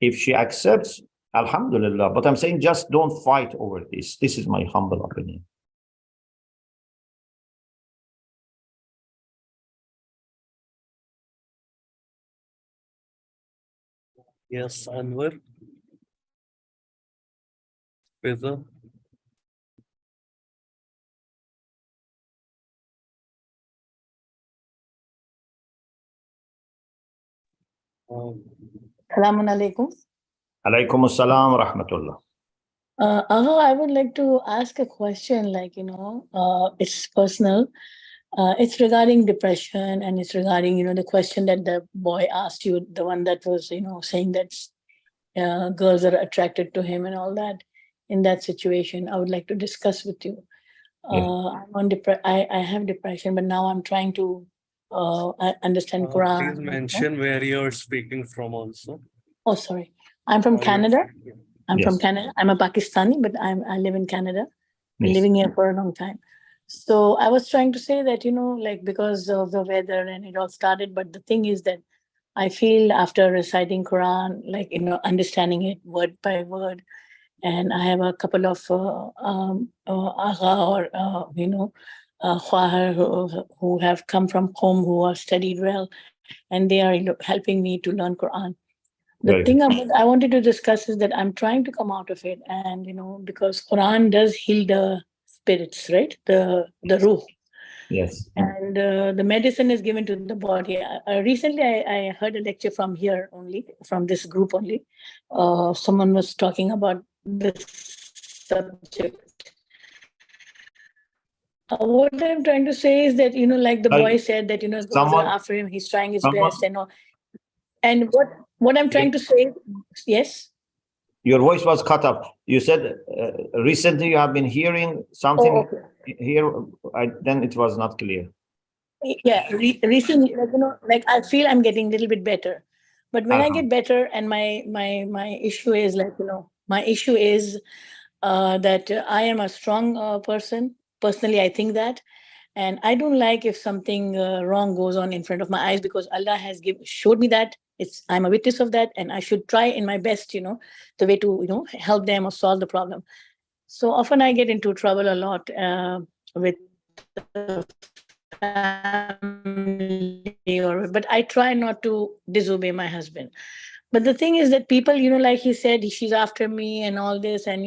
If she accepts, alhamdulillah. But I'm saying just don't fight over this. This is my humble opinion. Yes, Anwar. Faiza. Assalamu alaikum. Alaikum assalam wa rahmatullah. I would like to ask a question, it's personal. It's regarding depression, and it's regarding, the question that the boy asked you, the one that was, saying that girls are attracted to him and all that. In that situation, I would like to discuss with you. I'm on I have depression, but now I'm trying to understand Quran. Please mention where you're speaking from also. Oh, sorry. I'm from Canada. I'm from Yes. Canada. I'm a Pakistani, but I live in Canada. Been Yes. living here for a long time. So I was trying to say that, because of the weather and it all started, but the thing is that I feel after reciting Quran, understanding it word by word, and I have a couple of agha or, khwahar who have come from Qom, who have studied well, and they are helping me to learn Quran. The Very thing good. I wanted to discuss is that I'm trying to come out of it, and because Quran does heal the spirits, right? The ruh, Yes. and the medicine is given to the body. Recently, I heard a lecture from here only, from this group only. Someone was talking about this subject. What I'm trying to say is that, like the boy said that, girls someone- are after him, he's trying his someone- best and all. And what I'm trying to say, yes? Your voice was cut off. You said recently you have been hearing something here. Then it was not clear. Yeah, recently, I feel I'm getting a little bit better. But when I get better, and my issue is My issue is that I am a strong person. Personally, I think that. And I don't like if something wrong goes on in front of my eyes, because Allah has showed me that I'm a witness of that, and I should try in my best, the way to, help them or solve the problem. So often I get into trouble a lot with family, but I try not to disobey my husband. But the thing is that people, like he said, she's after me and all this, and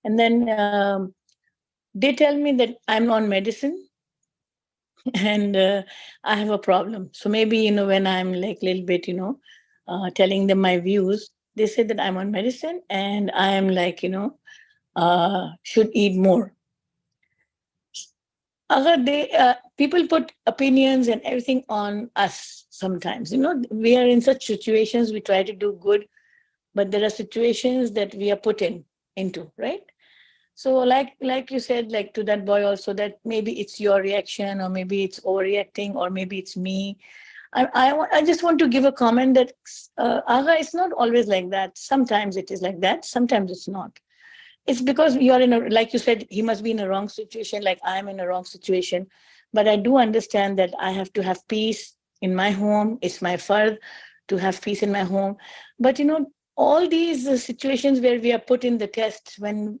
then they tell me that I'm on medicine, and I have a problem. So maybe, when I'm like a little bit, telling them my views, they say that I'm on medicine and I am like, should eat more. People put opinions and everything on us sometimes. We are in such situations, we try to do good, but there are situations that we are put into, right? So like you said, like to that boy also, that maybe it's your reaction, or maybe it's overreacting, or maybe it's me. I just want to give a comment that Aga, it's not always like that. Sometimes it is like that, sometimes it's not. It's because you're like you said, he must be in a wrong situation, like I'm in a wrong situation. But I do understand that I have to have peace in my home. It's my fard to have peace in my home. But all these situations where we are put in the test, when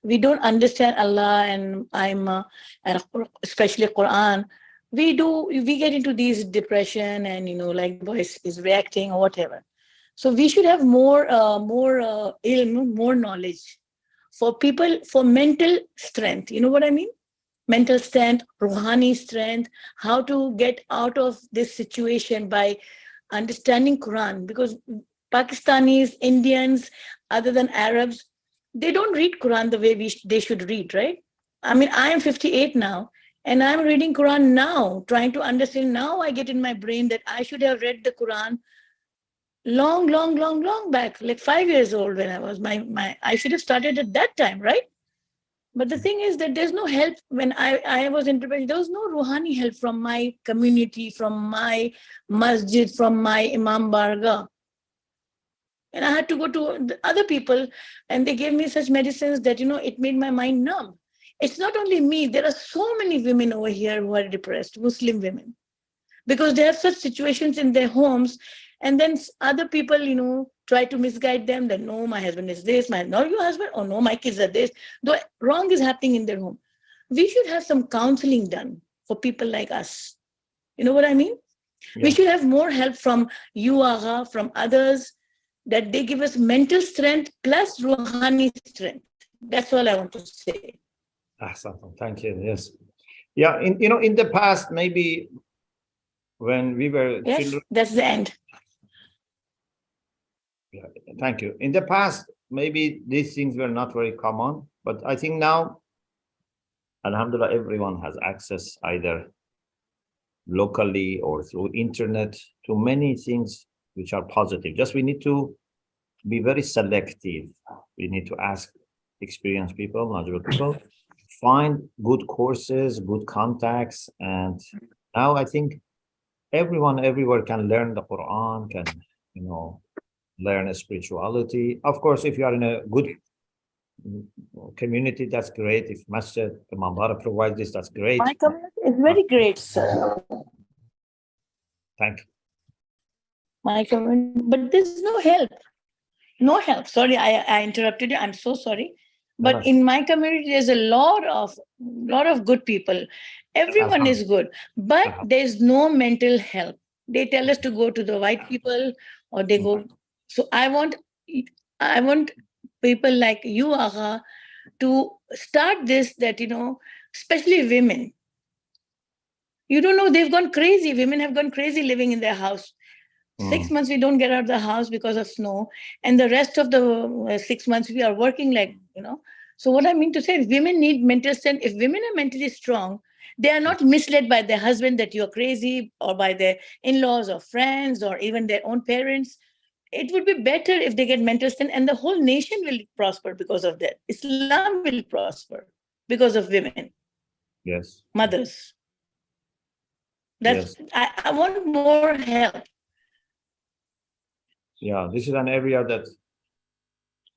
we don't understand Allah, and and especially Quran, we get into these depression, and like the voice is reacting or whatever. So we should have more ilm, more knowledge for people, for mental strength. You know what I mean? Mental strength, ruhani strength, how to get out of this situation by understanding Quran. Because Pakistanis, Indians, other than Arabs, they don't read Quran the way they should read, right? I mean, I am 58 now, and I'm reading Quran now, trying to understand. Now I get in my brain that I should have read the Quran long back, like 5 years old, when I was I should have started at that time, right? But the thing is that there's no help. When I was in preparation, there was no ruhani help from my community, from my masjid, from my Imam Barga. And I had to go to the other people, and they gave me such medicines that, it made my mind numb. It's not only me. There are so many women over here who are depressed, Muslim women, because they have such situations in their homes. And then other people, try to misguide them that, no, my husband is this, not your husband, or no, my kids are this. Though wrong is happening in their home. We should have some counseling done for people like us. You know what I mean? Yeah. We should have more help from you, Agha, from others, that they give us mental strength plus ruhani strength. That's all I want to say. Thank you. Yes. Yeah. In the past, maybe when we were children. That's the end. Yeah, thank you. In the past, maybe these things were not very common, but I think now, alhamdulillah, everyone has access either locally or through internet to many things which are positive. Just we need to be very selective. We need to ask experienced people, knowledgeable people, find good courses, good contacts. And now I think everyone everywhere can learn the Quran, can, learn spirituality. Of course, if you are in a good community, that's great. If Masjid Imam Bara provides this, that's great. My community is very great, sir. Thank you. My community, but there's no help. No help. Sorry, I interrupted you. I'm so sorry. But in my community, there's a lot of good people. Everyone is good, but there's no mental help. They tell us to go to the white people, or they go. So I want people like you, Agha, to start this, that, especially women. You don't know, they've gone crazy. Women have gone crazy living in their house. 6 months we don't get out of the house because of snow. And the rest of the 6 months we are working like, So what I mean to say is women need mental strength. If women are mentally strong, they are not misled by their husband that you're crazy, or by their in-laws or friends or even their own parents. It would be better if they get mental strength, and the whole nation will prosper because of that. Islam will prosper because of women. Yes. Mothers. I want more help. Yeah, this is an area that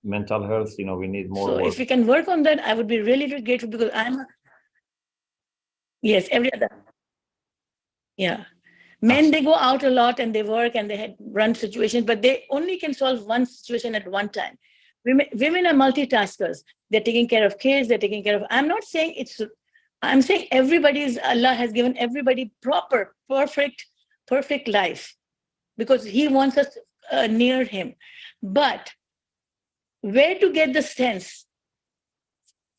mental health, we need more So work. if we can work on that, I would be really, really grateful, because yes, every other. Yeah. Men, they go out a lot and they work and they run situations, but they only can solve one situation at one time. Women are multitaskers. They're taking care of kids, they're taking care of, I'm saying Allah has given everybody proper, perfect life, because He wants us near Him. But where to get the sense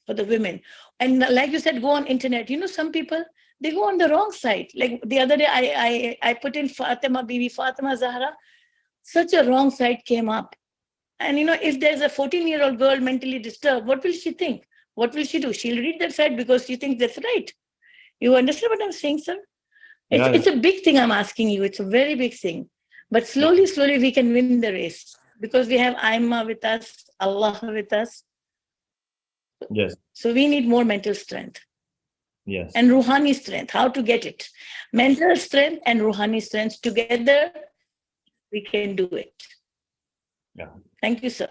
for the women? And like you said, go on internet. Some people, they go on the wrong side. Like the other day, I put in Fatima Zahra, such a wrong side came up. And if there's a 14-year-old girl mentally disturbed, what will she think? What will she do? She'll read that side because she thinks that's right. You understand what I'm saying, sir? It's a big thing I'm asking you. It's a very big thing. But slowly, we can win the race, because we have Aima with us, Allah with us. Yes. So we need more mental strength. Yes. And Ruhani strength. How to get it? Mental strength and Ruhani strength together, we can do it. Yeah. Thank you, sir.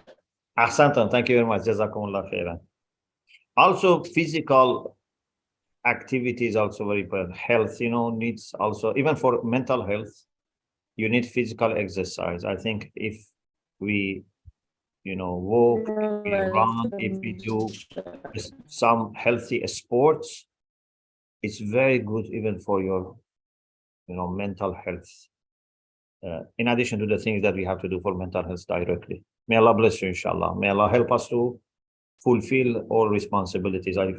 Ahsantan, thank you very much. Jazakumullah khairan. Also, physical activity is also very important. Health, needs also, even for mental health, you need physical exercise. I think if we, walk, if we run, if we do some healthy sports, it's very good even for your, mental health. In addition to the things that we have to do for mental health directly. May Allah bless you, inshallah. May Allah help us to fulfill all responsibilities. I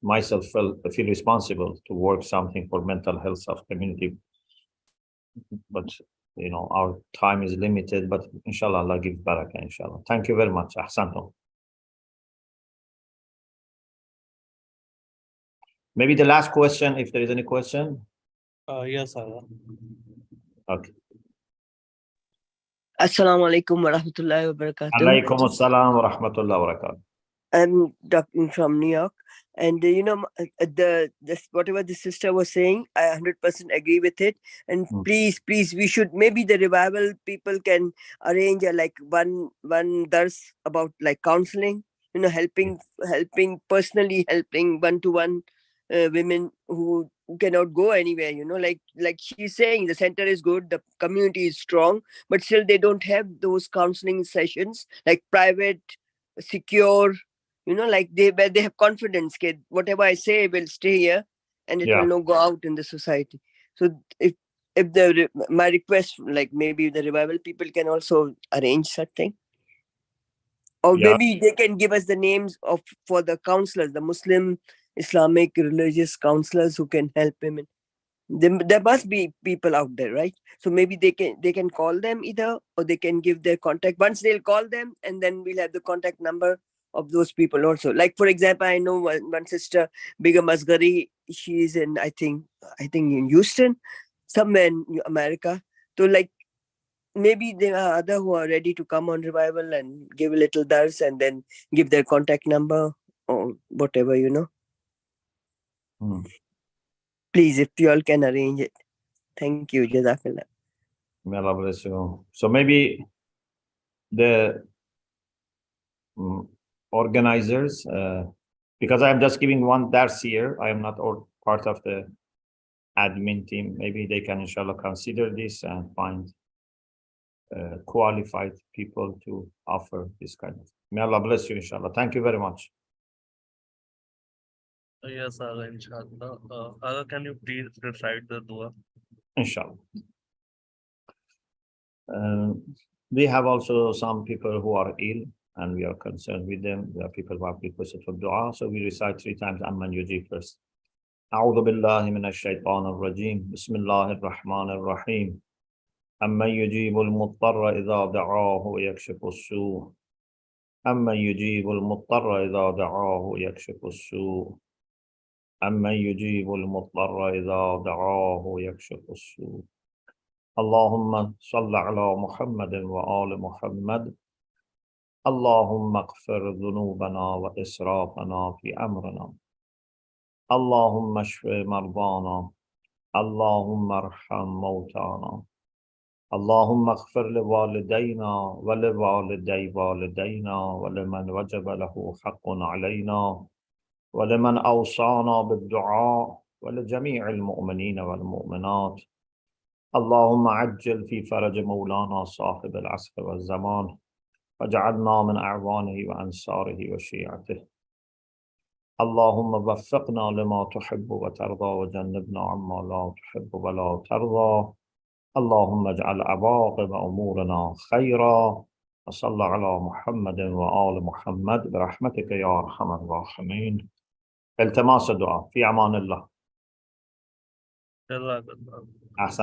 myself feel responsible to work something for mental health of community. But, our time is limited, but inshallah, Allah gives barakah, inshallah. Thank you very much. Ahsantum. Maybe the last question, if there is any question. Yes, sir. Okay. Assalamu alaikum wa rahmatullahi wa barakatuh. Alaikum assalam wa rahmatullahi wa barakatuh. I'm talking from New York, and whatever the sister was saying, I 100% agree with it. And please, we should, maybe the revival people can arrange one dars about counseling, helping personally, helping one-to-one women who cannot go anywhere, like she's saying, the center is good, the community is strong, but still they don't have those counseling sessions, like private, secure, where they have confidence, kid, whatever I say will stay here and it will not go out in the society. So if my request, maybe the revival people can also arrange something, or maybe they can give us the names for the counselors, the Muslim Islamic religious counselors who can help women. There must be people out there, right? So maybe they can call them either, or they can give their contact. Once they'll call them, and then we'll have the contact number of those people also. Like, for example, I know one sister, Begum Asghari, she's in, I think in Houston, somewhere in America. So maybe there are other who are ready to come on revival and give a little dars and then give their contact number or whatever, Please, if you all can arrange it. Thank you. Jazakallah. May Allah bless you. So maybe the organizers, because I am just giving one dars here, I am not part of the admin team. Maybe they can, inshallah, consider this and find qualified people to offer this kind of. May Allah bless you, inshallah. Thank you very much. Yes, sir, inshallah. Can you please recite the dua? Inshallah. We have also some people who are ill, and we are concerned with them. There are people who have requested for dua, so we recite 3 times Amman Yujib first. أعوذ بالله من الشيطان الرجيم بسم الله الرحمن الرحيم أمن يجيب المضطر إذا دعاه ويكشف السوء أمن يجيب المضطر إذا دعاه ويكشف السوء أمن يجيب المضطر إذا دعاه ويكشف السوء اللهم صل على محمد وآل محمد اللهم اغفر ذنوبنا وإسرافنا في أمرنا اللهم اشف مرضانا اللهم ارحم موتانا اللهم اغفر لوالدينا ولوالدي والدينا ولمن وجب له حق علينا ولمن أوصانا بالدعاء ولجميع المؤمنين والمؤمنات. اللهم عجل في فرج مولانا صاحب العصر والزمان واجعلنا من أعوانه وأنصاره وشيعته. اللهم وفقنا لما تحب وترضى وجنبنا عما لا تحب ولا ترضى. اللهم اجعل عواقب أمورنا خيرا. وصلى على محمد وآل محمد برحمتك يا أرحم الراحمين. التماس الدعاء. في أمان الله. الله. أحسن.